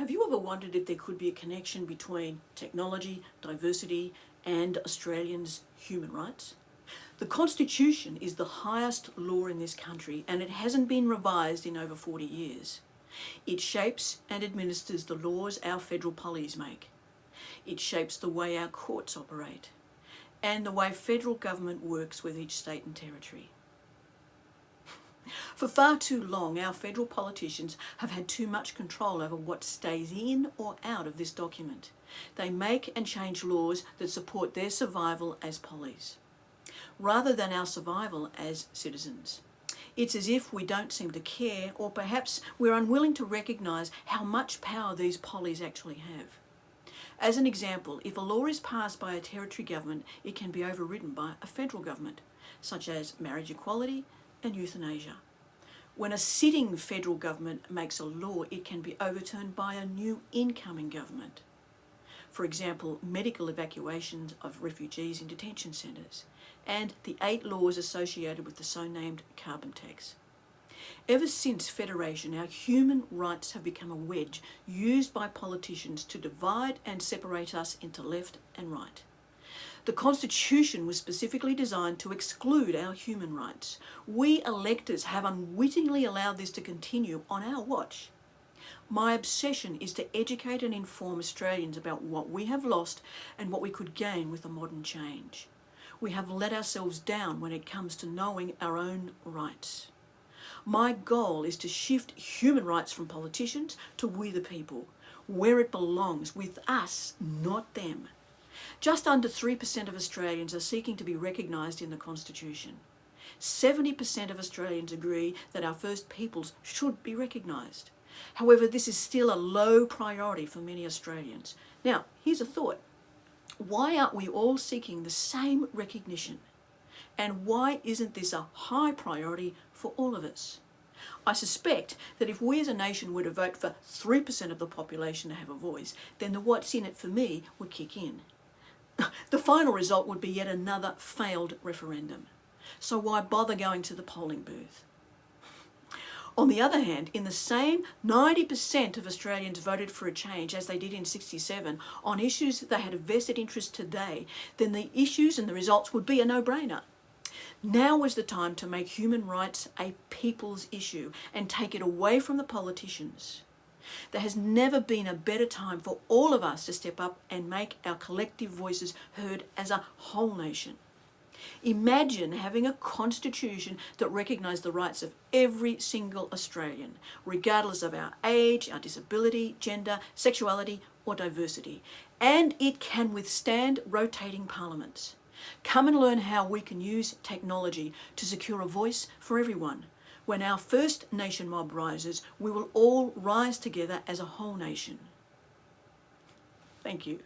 Have you ever wondered if there could be a connection between technology, diversity, and Australians' human rights? The Constitution is the highest law in this country, and it hasn't been revised in over 40 years. It shapes and administers the laws our federal police make. It shapes the way our courts operate, and the way federal government works with each state and territory. For far too long, our federal politicians have had too much control over what stays in or out of this document. They make and change laws that support their survival as police, rather than our survival as citizens. It's as if we don't seem to care, or perhaps we're unwilling to recognise how much power these police actually have. As an example, if a law is passed by a territory government, it can be overridden by a federal government, such as marriage equality and euthanasia. When a sitting federal government makes a law, it can be overturned by a new incoming government. For example, medical evacuations of refugees in detention centres, and the 8 laws associated with the so-named carbon tax. Ever since Federation, our human rights have become a wedge used by politicians to divide and separate us into left and right. The Constitution was specifically designed to exclude our human rights. We electors have unwittingly allowed this to continue on our watch. My obsession is to educate and inform Australians about what we have lost and what we could gain with a modern change. We have let ourselves down when it comes to knowing our own rights. My goal is to shift human rights from politicians to we the people, where it belongs, with us, not them. Just under 3% of Australians are seeking to be recognised in the Constitution. 70% of Australians agree that our First Peoples should be recognised. However, this is still a low priority for many Australians. Now, here's a thought. Why aren't we all seeking the same recognition? And why isn't this a high priority for all of us? I suspect that if we as a nation were to vote for 3% of the population to have a voice, then the what's in it for me would kick in. The final result would be yet another failed referendum. So why bother going to the polling booth? On the other hand, in the same 90% of Australians voted for a change as they did in '67 on issues that had a vested interest today, then the issues and the results would be a no-brainer. Now is the time to make human rights a people's issue and take it away from the politicians. There has never been a better time for all of us to step up and make our collective voices heard as a whole nation. Imagine having a constitution that recognised the rights of every single Australian, regardless of our age, our disability, gender, sexuality or diversity. And it can withstand rotating parliaments. Come and learn how we can use technology to secure a voice for everyone. When our First Nation mob rises, we will all rise together as a whole nation. Thank you.